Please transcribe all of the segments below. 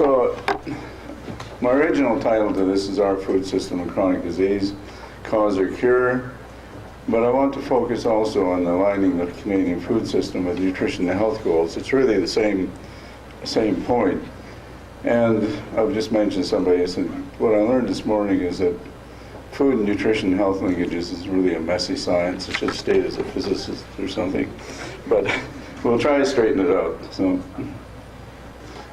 So my original title to this is Our Food System and Chronic Disease, Cause or Cure, but I want to focus also on aligning the Canadian food system with nutrition and health goals. It's really the same point. And I've just mentioned somebody said, what I learned this morning is that food and nutrition and health linkages is really a messy science. I should state as a physicist or something, but we'll try to straighten it out. So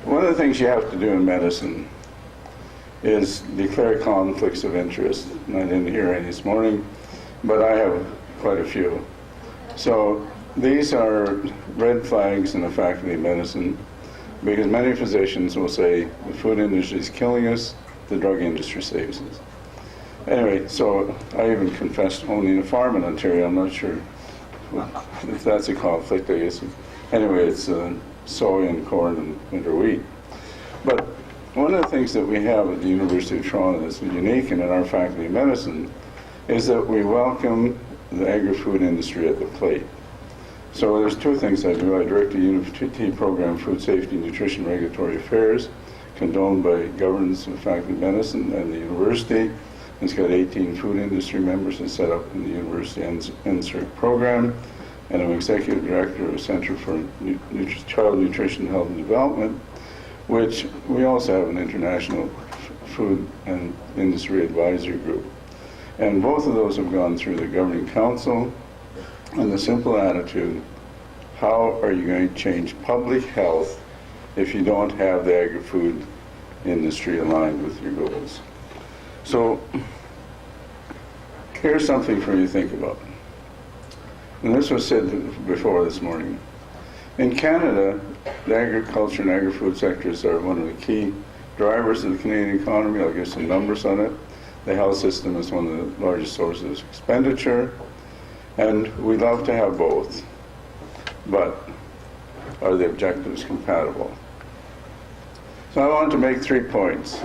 one of the things you have to do in medicine is declare conflicts of interest. And I didn't hear any this morning, but I have quite a few. So these are red flags in the faculty of medicine, because many physicians will say the food industry is killing us, the drug industry saves us. Anyway, so I even confessed owning a farm in Ontario. I'm not sure if that's a conflict, I guess. Anyway, it's soy and corn and winter wheat. But one of the things that we have at the University of Toronto that's unique and in our faculty of medicine is that we welcome the agri-food industry at the plate. So there's two things I do. I direct the University program Food Safety, Nutrition, Regulatory Affairs, condoned by governance of the Faculty of Medicine and the university. It's got 18 food industry members and set up in the university NSERC program. And I'm executive director of the Center for Child Nutrition, Health and Development, which we also have an international food and industry advisory group. And both of those have gone through the governing council. And the simple attitude, how are you going to change public health if you don't have the agri-food industry aligned with your goals? So here's something for you to think about. And this was said before this morning. In Canada, the agriculture and agri-food sectors are one of the key drivers of the Canadian economy. I'll give some numbers on it. The health system is one of the largest sources of expenditure. And we love to have both, but are the objectives compatible? So I want to make 3 points.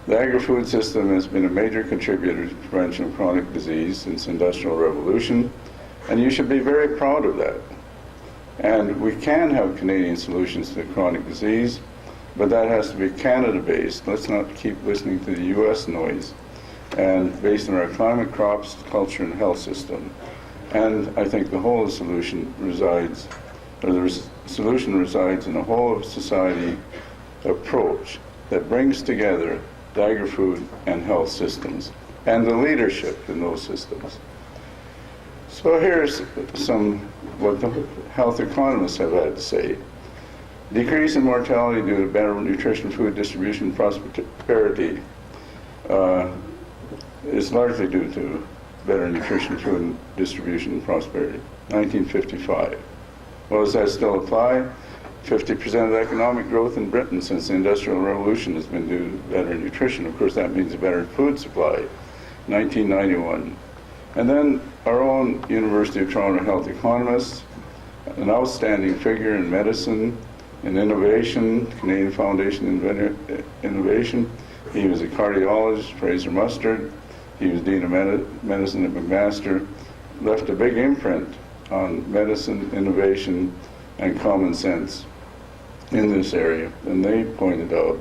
The agri-food system has been a major contributor to prevention of chronic disease since the Industrial Revolution, and you should be very proud of that. And we can have Canadian solutions to chronic disease, but that has to be Canada-based. Let's not keep listening to the US noise, and based on our climate, crops, culture, and health system. And I think the whole solution resides, or the solution resides in a whole of society approach that brings together the agri-food and health systems and the leadership in those systems. So here's what the health economists have had to say. Decrease in mortality due to better nutrition, food distribution, prosperity is largely due to better nutrition, food distribution, and prosperity. 1955. Well, does that still apply? 50% of the economic growth in Britain since the Industrial Revolution has been due to better nutrition. Of course, that means a better food supply. 1991. And then our own University of Toronto health economists, an outstanding figure in medicine, in innovation, Canadian Foundation Innovation. He was a cardiologist, Fraser Mustard. He was Dean of Medicine at McMaster, left a big imprint on medicine, innovation, and common sense in this area. And they pointed out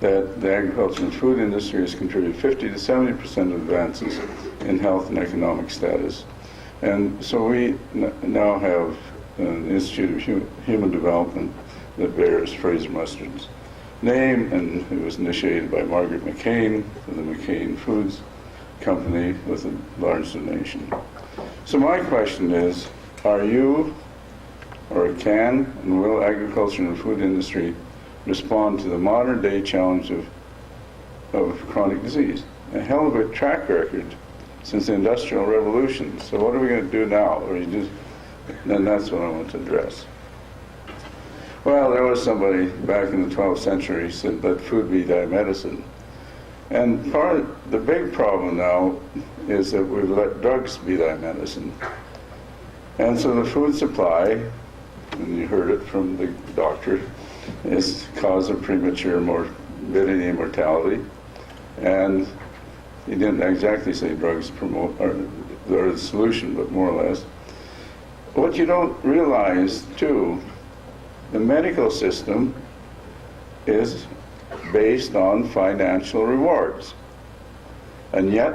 that the agriculture and food industry has contributed 50 to 70% of advances in health and economic status. And so we now have an Institute of Human Development that bears Fraser Mustard's name, and it was initiated by Margaret McCain of the McCain Foods Company with a large donation. So my question is, are you, or can and will agriculture and the food industry respond to the modern day challenge of chronic disease? A hell of a track record since the Industrial Revolution. So what are we going to do now? Or you just, then that's what I want to address. Well, there was somebody back in the 12th century said, let food be thy medicine. And the big problem now is that we've let drugs be thy medicine. And so the food supply, and you heard it from the doctor, is cause of premature morbidity and mortality. And he didn't exactly say drugs are the solution, but more or less. What you don't realize, too, the medical system is based on financial rewards. And yet,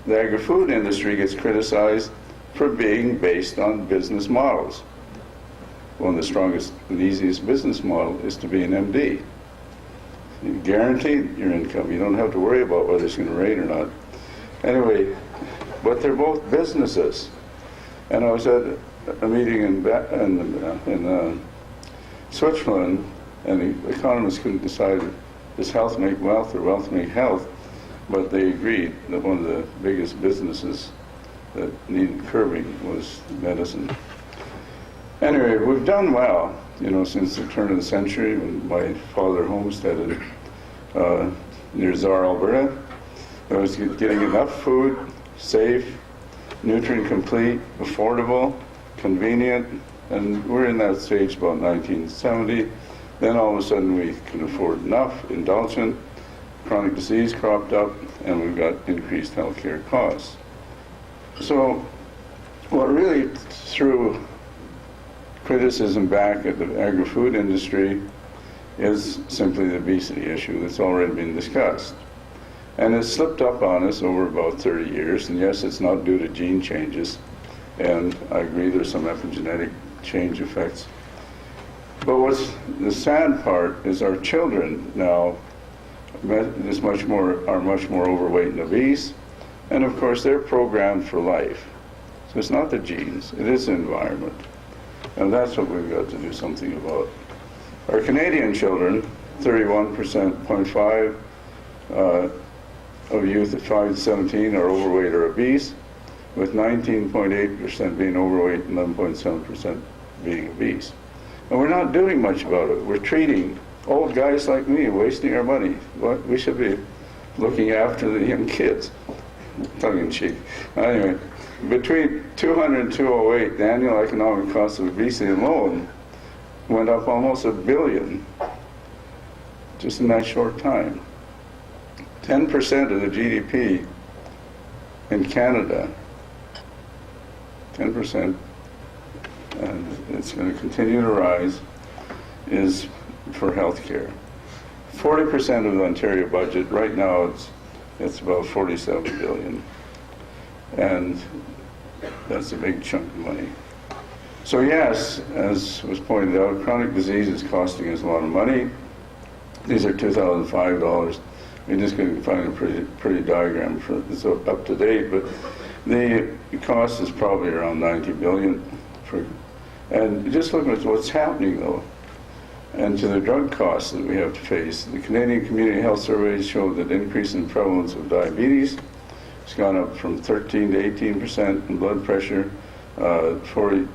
the agri-food industry gets criticized for being based on business models. One of the strongest and easiest business model is to be an MD. You guarantee your income. You don't have to worry about whether it's going to rain or not. Anyway, but they're both businesses. And I was at a meeting in Switzerland, and the economists couldn't decide, does health make wealth or wealth make health? But they agreed that one of the biggest businesses that needed curbing was medicine. Anyway, we've done well, since the turn of the century when my father homesteaded near Czar, Alberta. I was getting enough food, safe, nutrient complete, affordable, convenient, and we're in that stage about 1970. Then all of a sudden we can afford enough, indulgent, chronic disease cropped up, and we've got increased healthcare costs. So what really threw criticism back at the agri-food industry is simply the obesity issue that's already been discussed. And it's slipped up on us over about 30 years, and yes, it's not due to gene changes, and I agree there's some epigenetic change effects. But what's the sad part is our children now are much more overweight and obese, and of course they're programmed for life. So it's not the genes, it is the environment. And that's what we've got to do something about. Our Canadian children, 31.5% of youth at 5 to 17 are overweight or obese, with 19.8% being overweight and 11.7% being obese. And we're not doing much about it. We're treating old guys like me, wasting our money. We should be looking after the young kids. Tongue in cheek. Anyway, between 200 and 208, the annual economic cost of obesity alone went up almost $1 billion just in that short time. 10% of the GDP in Canada, 10%, and it's going to continue to rise, is for health care. 40% of the Ontario budget, right now it's about $47 billion. And that's a big chunk of money. So yes, as was pointed out, chronic disease is costing us a lot of money. These are 2005 dollars. We're just going to find a pretty diagram for it's up to date, but the cost is probably around $90 billion. And just look at what's happening though, and to the drug costs that we have to face. The Canadian Community Health Surveys show that increase in prevalence of diabetes has gone up from 13 to 18% in blood pressure, 43%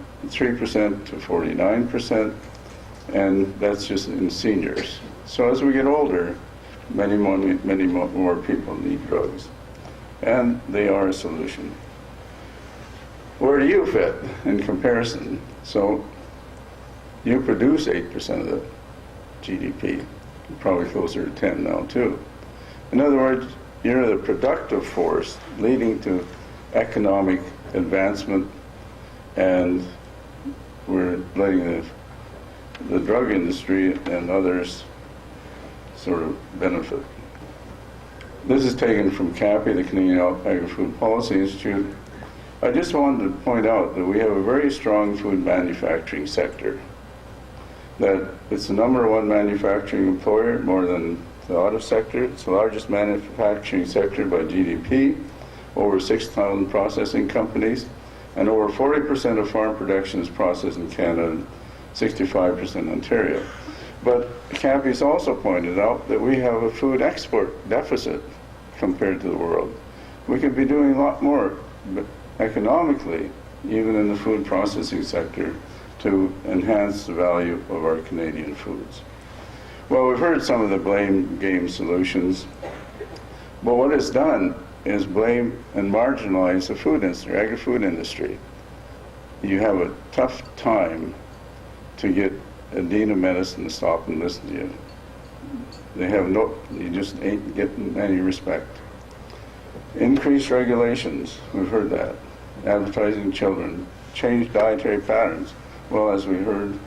to 49%, and that's just in seniors. So as we get older, many more people need drugs, and they are a solution. Where do you fit in comparison? So you produce 8% of the GDP, probably closer to 10 now too. In other words, you're the productive force leading to economic advancement, and we're letting the drug industry and others sort of benefit. This is taken from CAPI, the Canadian Agri-Food Policy Institute. I just wanted to point out that we have a very strong food manufacturing sector, that it's the #1 manufacturing employer, more than the auto sector. It's the largest manufacturing sector by GDP, over 6,000 processing companies, and over 40% of farm production is processed in Canada and 65% in Ontario. But CAPI's also pointed out that we have a food export deficit compared to the world. We could be doing a lot more economically, even in the food processing sector, to enhance the value of our Canadian foods. Well, we've heard some of the blame game solutions, but what it's done is blame and marginalize the food industry, agri-food industry. You have a tough time to get a dean of medicine to stop and listen to you. You just ain't getting any respect. Increased regulations, we've heard that. Advertising children, change dietary patterns. Well, as we heard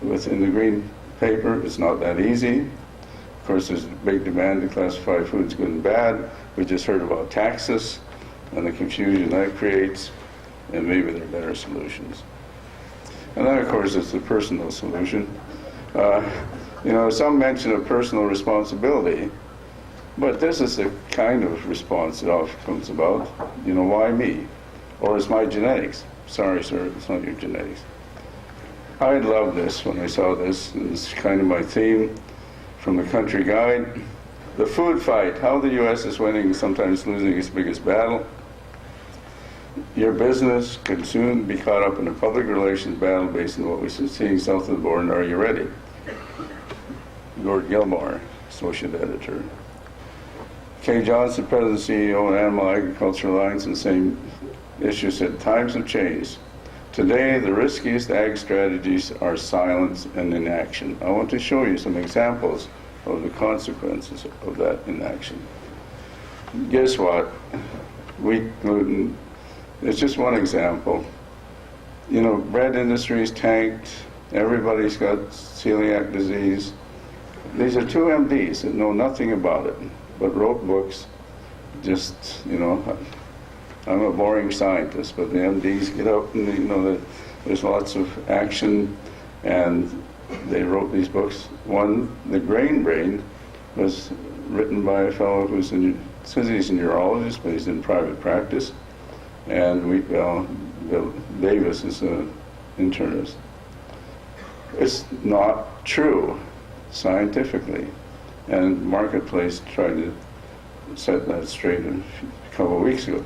within the Green paper. It's not that easy. Of course, there's a big demand to classify foods good and bad. We just heard about taxes and the confusion that creates, and maybe there are better solutions. And then, of course, it's the personal solution. Some mention of personal responsibility, but this is the kind of response that often comes about. Why me? Or it's my genetics. Sorry, sir, it's not your genetics. I love this when I saw this. It's kind of my theme from the Country Guide. The food fight, how the U.S. is winning, sometimes losing its biggest battle. Your business could soon be caught up in a public relations battle based on what we're seeing south of the border. Are you ready? Gord Gilmore, Associate Editor. Kay Johnson, President and CEO of Animal Agriculture Alliance, in the same issue, said, times have changed. Today, the riskiest ag strategies are silence and inaction. I want to show you some examples of the consequences of that inaction. Guess what? Wheat, gluten, it's just one example. Bread industry's tanked. Everybody's got celiac disease. These are two MDs that know nothing about it, but wrote books. I'm a boring scientist, but the MDs get up and there's lots of action, and they wrote these books. One, The Grain Brain, was written by a fellow says he's a neurologist, but he's in private practice, and Bill Davis is an internist. It's not true scientifically, and Marketplace tried to set that straight a couple of weeks ago.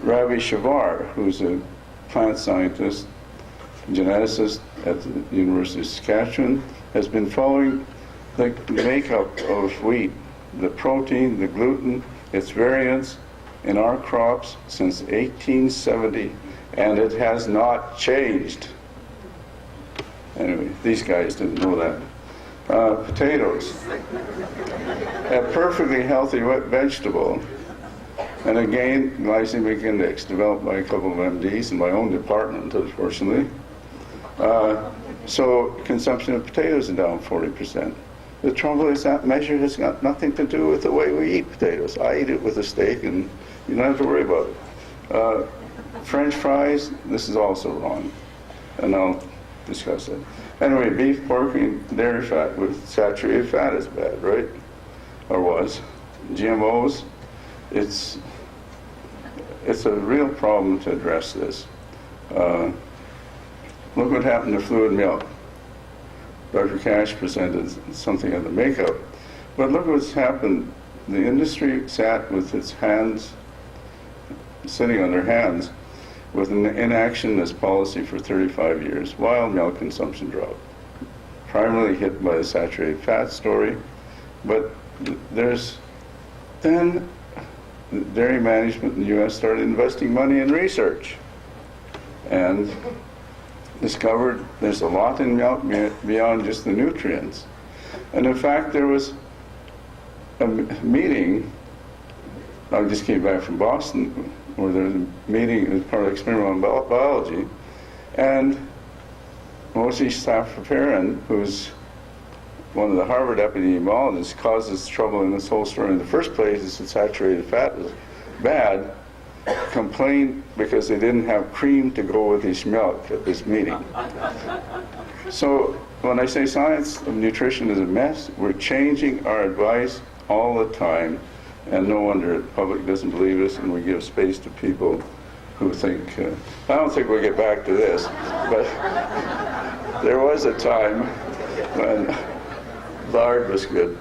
Ravi Shavar, who's a plant scientist, geneticist at the University of Saskatchewan, has been following the makeup of wheat, the protein, the gluten, its variants in our crops since 1870, and it has not changed. Anyway, these guys didn't know that. Potatoes, a perfectly healthy vegetable, and again, glycemic index developed by a couple of MDs in my own department, unfortunately. So consumption of potatoes is down 40%. The trouble is that measure has got nothing to do with the way we eat potatoes. I eat it with a steak, and you don't have to worry about it. French fries, this is also wrong, and I'll discuss it. Anyway, beef, pork, and dairy fat with saturated fat is bad, right? Or was. GMOs, it's a real problem to address this. Look what happened to fluid milk. Dr. Cash presented something on the makeup, but look what's happened. The industry sat with its hands, sitting on their hands, with an inactionist policy for 35 years, while milk consumption dropped. Primarily hit by the saturated fat story, but then dairy management in the U.S. started investing money in research and discovered there's a lot in milk beyond just the nutrients. And in fact, there was a meeting, I just came back from Boston, where there was a meeting as part of experimental biology, and Moshe Safrafarin, who's one of the Harvard epidemiologists, causes trouble in this whole story in the first place is that saturated fat was bad, complained because they didn't have cream to go with his milk at this meeting. So when I say science of nutrition is a mess, we're changing our advice all the time, and no wonder the public doesn't believe us, and we give space to people who think, I don't think we'll get back to this, but there was a time when lard was good.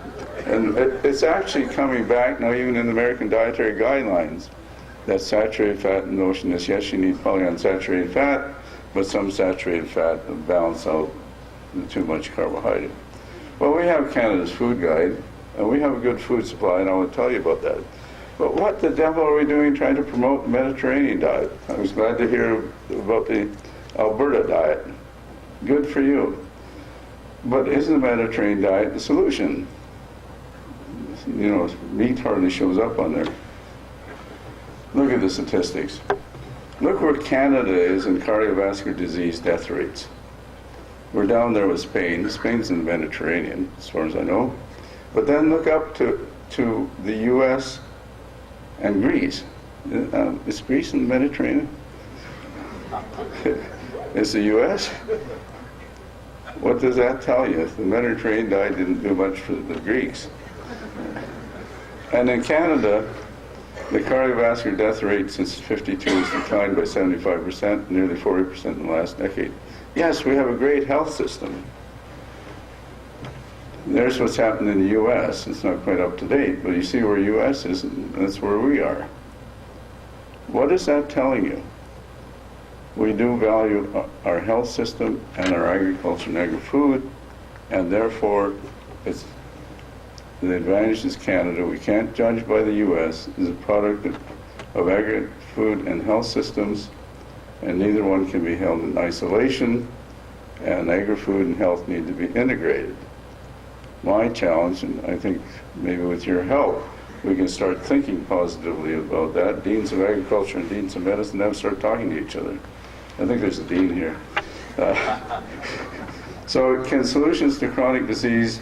And it's actually coming back now, even in the American dietary guidelines, that saturated fat notion is, yes, you need polyunsaturated fat, but some saturated fat to balance out the too much carbohydrate. Well, we have Canada's food guide, and we have a good food supply, and I want to tell you about that. But what the devil are we doing trying to promote the Mediterranean diet? I was glad to hear about the Alberta diet. Good for you. But isn't the Mediterranean diet the solution? You know, meat hardly shows up on there. Look at the statistics. Look where Canada is in cardiovascular disease death rates. We're down there with Spain. Spain's in the Mediterranean, as far as I know. But then look up to the U.S. and Greece. Is Greece in the Mediterranean? Is the U.S.? What does that tell you? The Mediterranean diet didn't do much for the Greeks. And in Canada, the cardiovascular death rate since 52 has declined by 75%, nearly 40% in the last decade. Yes, we have a great health system. There's what's happened in the U.S. It's not quite up to date, but you see where U.S. is, and that's where we are. What is that telling you? We do value our health system and our agriculture and agri-food, and therefore it's the advantage is Canada. We can't judge by the U.S. as a product of agri-food and health systems, and neither one can be held in isolation, and agri-food and health need to be integrated. My challenge, and I think maybe with your help, we can start thinking positively about that. Deans of agriculture and deans of medicine have to start talking to each other. I think there's a dean here. So can solutions to chronic disease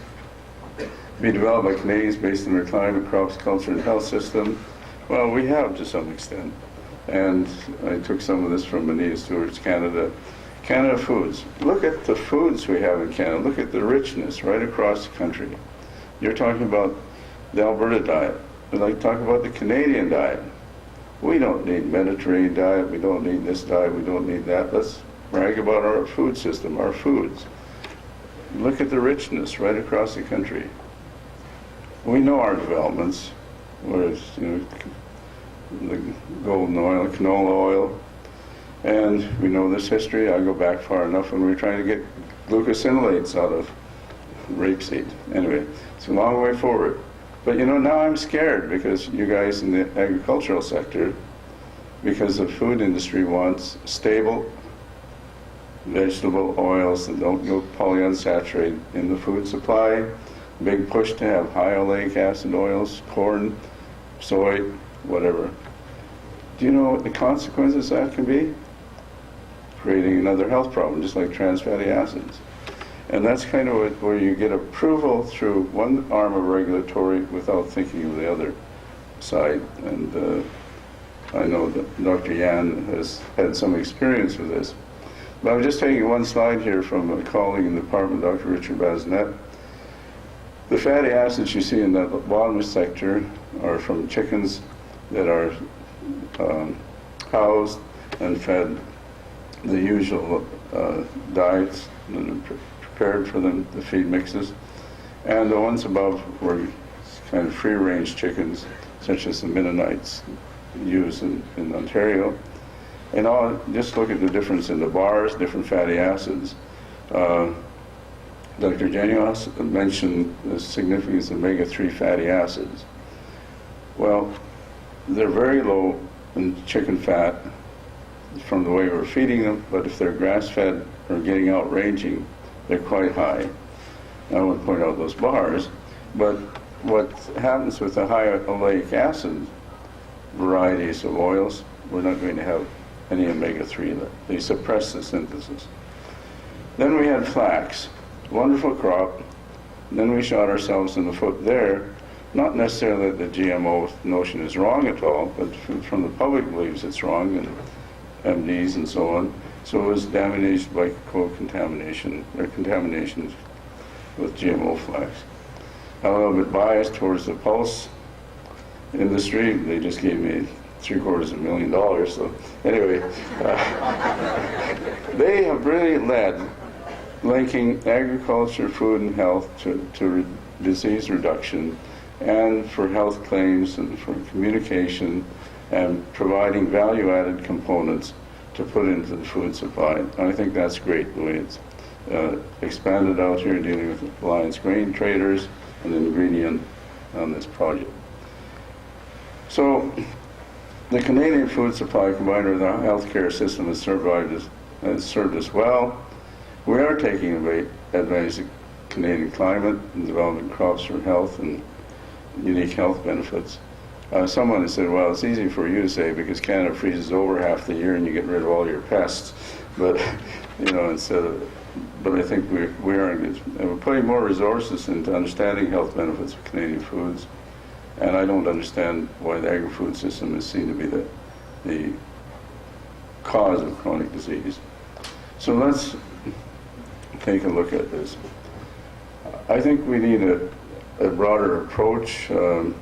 be developed by Canadians based on their climate, crops, culture, and health system? Well, we have to some extent. And I took some of this from Anita Stewart's Canada Foods. Look at the foods we have in Canada. Look at the richness right across the country. You're talking about the Alberta diet. I'd like to talk about the Canadian diet. We don't need Mediterranean diet. We don't need this diet. We don't need that. Let's brag about our food system, our foods. Look at the richness right across the country. We know our developments, whereas the golden oil, canola oil, and we know this history. I go back far enough when we were trying to get glucosinolates out of rapeseed. Anyway, it's a long way forward. But now I'm scared because you guys in the agricultural sector, because the food industry wants stable vegetable oils that don't go polyunsaturated in the food supply. Big push to have high oleic acid oils, corn, soy, whatever. Do you know what the consequences that can be? Creating another health problem, just like trans fatty acids. And that's kind of where you get approval through one arm of regulatory without thinking of the other side. And I know that Dr. Yan has had some experience with this. But I'm just taking one slide here from a colleague in the department, Dr. Richard Basnet. The fatty acids you see in that bottom sector are from chickens that are housed and fed the usual diets that are prepared for them, the feed mixes. And the ones above were kind of free-range chickens, such as the Mennonites use in Ontario. And just look at the difference in the bars, different fatty acids. Dr. Genios mentioned the significance of omega-3 fatty acids. Well, they're very low in chicken fat from the way we're feeding them, but if they're grass-fed or getting out ranging, they're quite high. I won't point out those bars, but what happens with the high oleic acid varieties of oils, we're not going to have any omega-3. They suppress the synthesis. Then we had flax, wonderful crop. Then we shot ourselves in the foot there. Not necessarily that the GMO notion is wrong at all, but from the public believes it's wrong, and MDs and so on. So it was damaged by co-contamination, or contamination with GMO flax. I'm a little bit biased towards the pulse industry. They just gave me $750,000. So anyway, they have really led linking agriculture, food, and health to disease reduction, and for health claims and for communication, and providing value-added components to put into the food supply. And I think that's great the way it's expanded out here, dealing with Alliance Grain Traders and Ingredient on this project. So the Canadian food supply combined with our healthcare system has served us well. We are taking advantage of Canadian climate and developing crops for health and unique health benefits. Someone has said, well, it's easy for you to say because Canada freezes over half the year and you get rid of all your pests. But, you know, but I think we are and we're putting more resources into understanding health benefits of Canadian foods. And I don't understand why the agri-food system is seen to be the cause of chronic disease. So let's take a look at this. I think we need a broader approach, and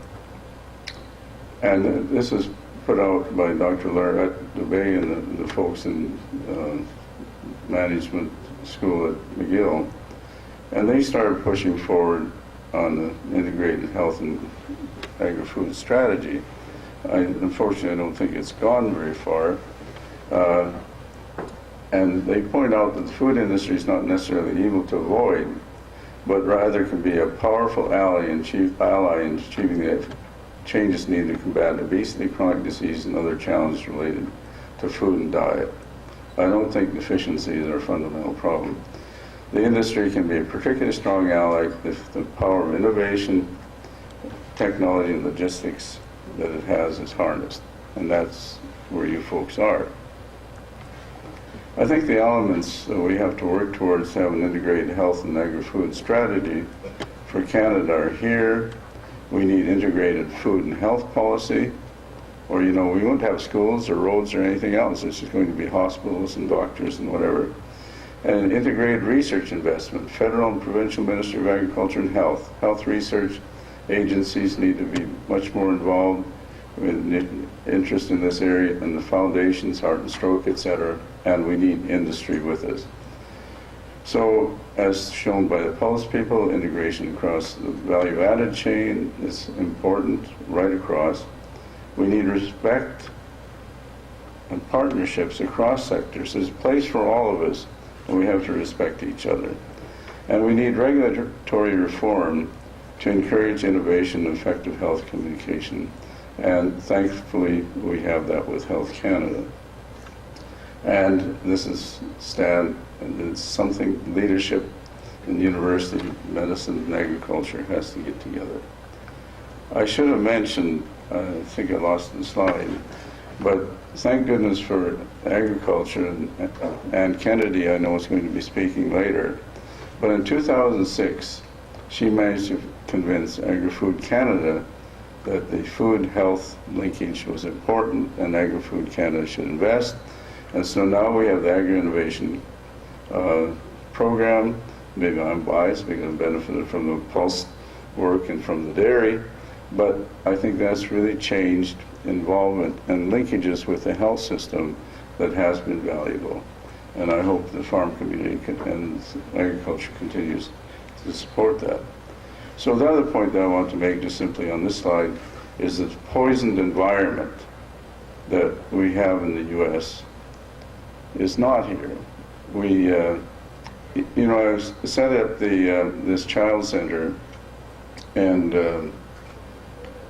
this is put out by Dr. Laurette Dubé and the folks in management school at McGill, and they started pushing forward on the integrated health and agri-food strategy. Unfortunately, I don't think it's gone very far. And they point out that the food industry is not necessarily evil to avoid, but rather can be a powerful ally in achieving the changes needed to combat obesity, chronic disease, and other challenges related to food and diet. I don't think deficiencies are a fundamental problem. The industry can be a particularly strong ally if the power of innovation, technology, and logistics that it has is harnessed, and that's where you folks are. I think the elements that we have to work towards to have an integrated health and agri-food strategy for Canada are here. We need integrated food and health policy, or, you know, we won't have schools or roads or anything else. It's just going to be hospitals and doctors and whatever. And integrated research investment. Federal and provincial Ministry of Agriculture and Health. Health research agencies need to be much more involved with interest in this area, and the foundations, Heart and Stroke, etc., and we need industry with us. So, as shown by the Pulse people, integration across the value-added chain is important, right across. We need respect and partnerships across sectors. There's a place for all of us, and we have to respect each other. And we need regulatory reform to encourage innovation and effective health communication. And thankfully, we have that with Health Canada. And this is it's something leadership in university, medicine, and agriculture has to get together. I should have mentioned, I think I lost the slide, but thank goodness for agriculture, and Kennedy, I know, is going to be speaking later. But in 2006, she managed to convince Agri-Food Canada that the food health linkage was important and Agri-Food Canada should invest. And so now we have the Agri-Innovation program. Maybe I'm biased because I've benefited from the Pulse work and from the dairy, but I think that's really changed involvement and linkages with the health system that has been valuable. And I hope the farm community and agriculture continues to support that. So the other point that I want to make just simply on this slide is the poisoned environment that we have in the U.S. is not here. We, you know, I set up this child center and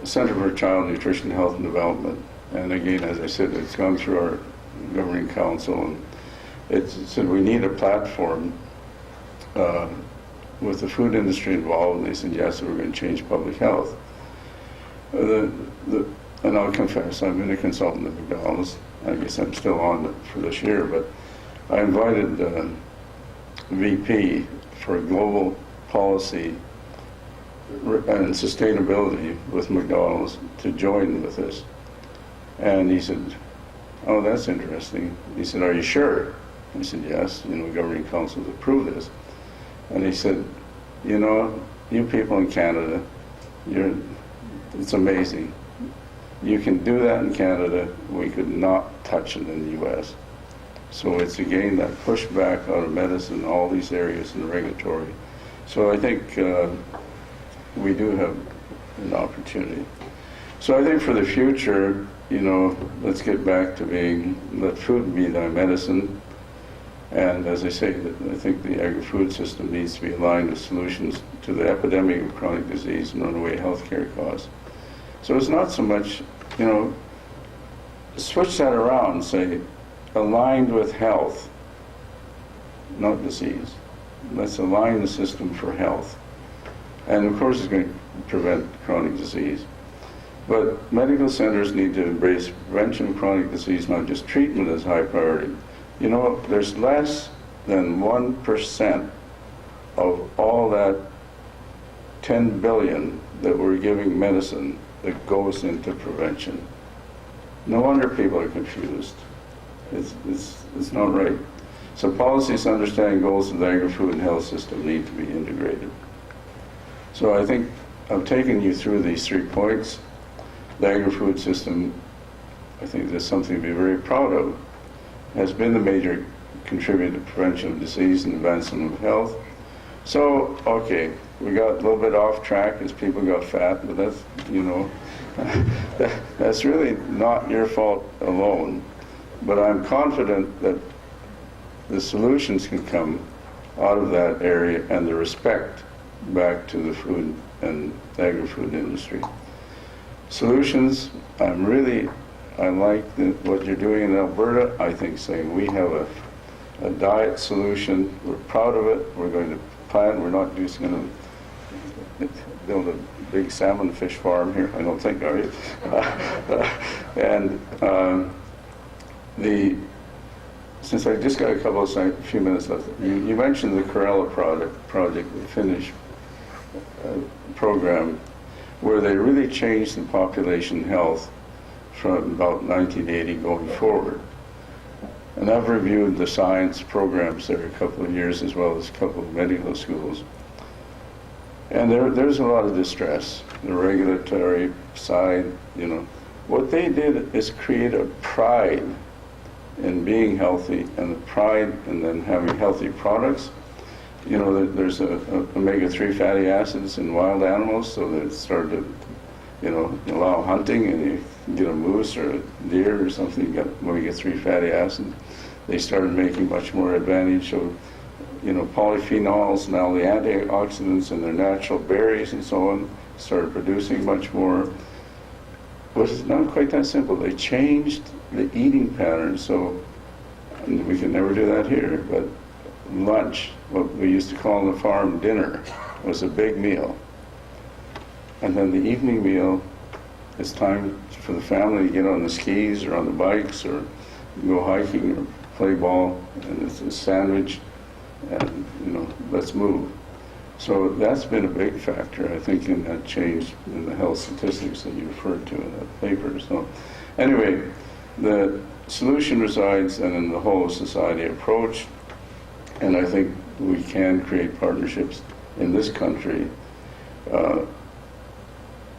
Center for Child Nutrition, Health and Development. And again, as I said, it's gone through our governing council, and it said we need a platform with the food industry involved, and they said, yes, we're going to change public health. And I'll confess, I've been a consultant at McDonald's. I guess I'm still on it for this year, but I invited VP for global policy and sustainability with McDonald's to join with us. And he said, oh, that's interesting. He said, are you sure? I said, yes, you know, governing councils approve this. And he said, you know, you people in Canada, it's amazing. You can do that in Canada, we could not touch it in the US. So it's again that pushback out of medicine, all these areas in the regulatory. So I think we do have an opportunity. So I think for the future, you know, let's get back to let food be thy medicine. And as I say, I think the agri-food system needs to be aligned with solutions to the epidemic of chronic disease and runaway healthcare costs. So it's not so much, you know, switch that around and say, aligned with health, not disease. Let's align the system for health. And of course it's going to prevent chronic disease. But medical centers need to embrace prevention of chronic disease, not just treatment, as high priority. You know, there's less than 1% of all that 10 billion that we're giving medicine that goes into prevention. No wonder people are confused. It's not right. So policies understanding goals of the agri-food and health system need to be integrated. So I think I've taken you through these 3 points. The agri-food system, I think there's something to be very proud of, has been the major contributor to prevention of disease and advancement of health. So, okay, we got a little bit off track as people got fat, but that's, you know, that's really not your fault alone. But I'm confident that the solutions can come out of that area and the respect back to the food and agri-food industry. Solutions, I like what you're doing in Alberta. I think saying we have a diet solution, we're proud of it, we're going to plant, we're not just going to build a big salmon fish farm here, I don't think, are you? Since I just got a few minutes left, you mentioned the CANOLA project, the Finnish program, where they really changed the population health from about 1980 going forward. And I've reviewed the science programs there a couple of years, as well as a couple of medical schools. And there's a lot of distress, the regulatory side, you know. What they did is create a pride in being healthy, and the pride in then having healthy products. You know, there's omega-3 fatty acids in wild animals, so they started to, you know, allow hunting, and you get a moose or a deer or something, you got omega-3 fatty acids. They started making much more advantage of, you know, polyphenols and all the antioxidants in their natural berries and so on, started producing much more. But it's not quite that simple. They changed the eating patterns, so we can never do that here, but lunch, what we used to call on the farm dinner, was a big meal. And then the evening meal is time for the family to get on the skis or on the bikes or go hiking or play ball, and it's a sandwich, and, you know, let's move. So that's been a big factor, I think, in that change in the health statistics that you referred to in that paper. So anyway, the solution resides in the whole society approach, and I think we can create partnerships in this country.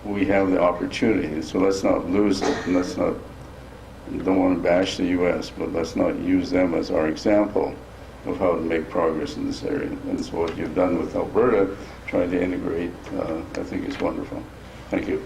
We have the opportunity, so let's not lose it, and let's not, don't want to bash the U.S., but let's not use them as our example of how to make progress in this area. And so what you've done with Alberta, trying to integrate, I think is wonderful. Thank you.